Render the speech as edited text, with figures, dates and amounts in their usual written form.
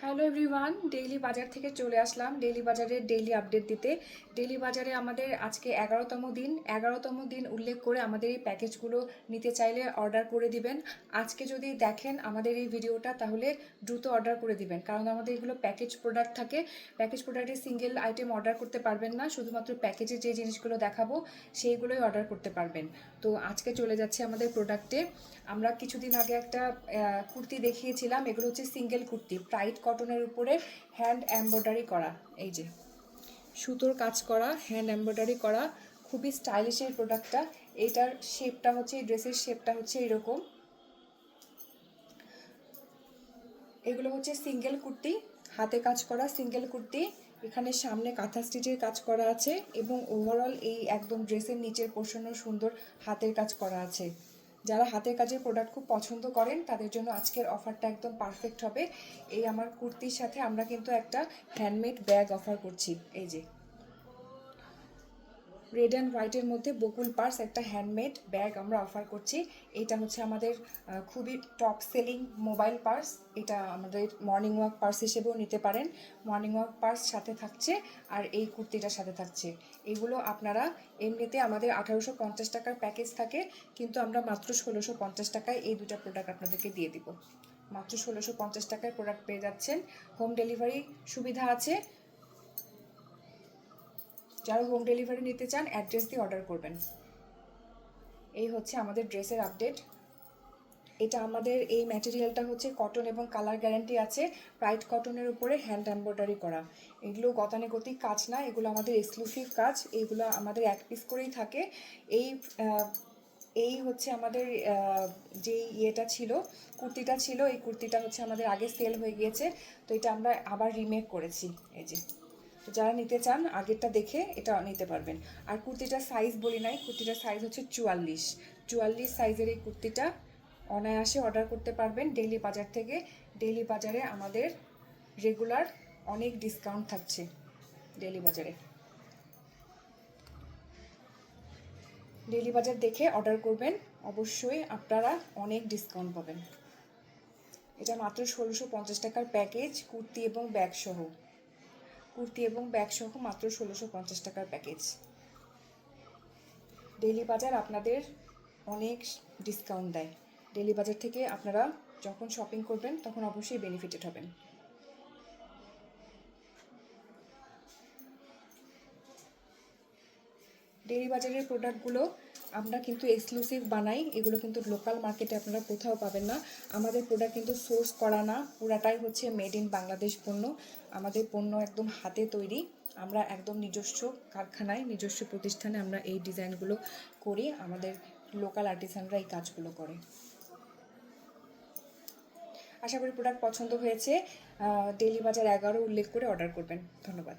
Hello everyone, daily বাজার থেকে চলে আসলাম ডেইলি বাজারের ডেইলি আপডেট দিতে। ডেইলি বাজারে আমাদের আজকে 11তম দিন উল্লেখ করে আমাদের এই প্যাকেজগুলো নিতে চাইলে অর্ডার করে দিবেন। আজকে যদি দেখেন আমাদের এই ভিডিওটা তাহলে দ্রুত অর্ডার করে দিবেন, কারণ আমাদের এগুলো প্যাকেজ প্রোডাক্ট থাকে। প্যাকেজ প্রোডাক্টে সিঙ্গেল আইটেম অর্ডার করতে পারবেন না, শুধুমাত্র প্যাকেজে যে জিনিসগুলো দেখাবো সেইগুলোই অর্ডার করতে পারবেন। তো আজকে চলে যাচ্ছে আমাদের প্রোডাক্টে। আমরা কিছুদিন আগে একটা কুর্তি দেখিয়েছিলাম, এগুলো হচ্ছে সিঙ্গেল কুর্তি, ব্রাইট কটনের উপরে হ্যান্ড এমব্রয়ডারি করা, এই যে সুতোর কাজ করা, হ্যান্ড এমব্রয়ডারি করা, খুবই স্টাইলিশ এই প্রোডাক্টটা। এইটার শেপটা হচ্ছে, এই ড্রেসের শেপটা হচ্ছে এরকম। এগুলো হচ্ছে সিঙ্গেল কুর্তি, হাতে কাজ করা সিঙ্গেল কুর্তি। এখানে সামনে কাঁথা স্টিচের কাজ করা আছে এবং ওভারঅল এই একদম ড্রেসের নিচের পোর্শনও সুন্দর হাতের কাজ করা আছে। যারা হাতের কাজের প্রোডাক্ট খুব পছন্দ করেন তাদের জন্য আজকের অফারটা একদম পারফেক্ট হবে। এই আমার কুর্তির সাথে আমরা কিন্তু একটা হ্যান্ডমেড ব্যাগ অফার করছি। এই যে রেড অ্যান্ড হোয়াইটের মধ্যে বকুল পার্স একটা হ্যান্ডমেড ব্যাগ আমরা অফার করছি। এটা হচ্ছে আমাদের খুবই টপ সেলিং মোবাইল পার্স। এটা আমাদের মর্নিং ওয়াক পার্স হিসেবেও নিতে পারেন। মর্নিং ওয়াক পার্স সাথে থাকছে আর এই কুর্তিটার সাথে থাকছে। এগুলো আপনারা এমনিতে আমাদের 1850 টাকার প্যাকেজ থাকে, কিন্তু আমরা মাত্র 1650 টাকায় এই দুটো প্রোডাক্ট আপনাদেরকে দিয়ে দিব। মাত্র 1650 টাকায় প্রোডাক্ট পেয়ে যাচ্ছেন। হোম ডেলিভারি সুবিধা আছে। যারা হোম ডেলিভারি নিতে চান অ্যাড্রেস দিয়ে অর্ডার করবেন। এই হচ্ছে আমাদের ড্রেসের আপডেট। এটা আমাদের এই ম্যাটেরিয়ালটা হচ্ছে কটন এবং কালার গ্যারান্টি আছে, ব্রাইট কটনের উপরে হ্যান্ড এমব্রয়ডারি করা। এগুলো গতানুগতিক কাজ না, এগুলো আমাদের এক্সক্লুসিভ কাজ। এগুলো আমাদের এক পিস করেই থাকে। এই এই হচ্ছে আমাদের যে ইয়েটা ছিল, কুর্তিটা ছিল, এই কুর্তিটা হচ্ছে আমাদের আগে সেল হয়ে গিয়েছে, তো এটা আমরা আবার রিমেক করেছি। এই যে, তো যারা নিতে চান আগেরটা দেখে এটা নিতে পারবেন। আর কুর্তিটার সাইজ বলি নাই, কুর্তিটার সাইজ হচ্ছে 44 সাইজের এই কুর্তিটা অনায়াসে অর্ডার করতে পারবেন ডেইলি বাজার থেকে। ডেইলি বাজারে আমাদের রেগুলার অনেক ডিসকাউন্ট থাকছে। ডেইলি বাজারে ডেইলি বাজার দেখে অর্ডার করবেন, অবশ্যই আপনারা অনেক ডিসকাউন্ট পাবেন। এটা মাত্র 1650 টাকার প্যাকেজ, কুর্তি এবং ব্যাগ সহ। মাত্র 1650 টাকার প্যাকেজ। ডেইলি বাজার আপনাদের অনেক ডিসকাউন্ট দেয়। ডেইলি বাজার থেকে আপনারা যখন শপিং করবেন তখন অবশ্যই বেনিফিটেড হবেন। ডেইলি বাজারের প্রোডাক্টগুলো আমরা কিন্তু এক্সক্লুসিভ বানাই, এগুলো কিন্তু লোকাল মার্কেটে আপনারা কোথাও পাবেন না। আমাদের প্রোডাক্ট কিন্তু সোর্স করা না, পুরাটাই হচ্ছে মেড ইন বাংলাদেশ পণ্য। আমাদের পণ্য একদম হাতে তৈরি, আমরা একদম নিজস্ব কারখানায়, নিজস্ব প্রতিষ্ঠানে আমরা এই ডিজাইনগুলো করি। আমাদের লোকাল আর্টিসানরা এই কাজগুলো করে। আশা করি প্রোডাক্ট পছন্দ হয়েছে। ডেইলি বাজার 11 উল্লেখ করে অর্ডার করবেন। ধন্যবাদ।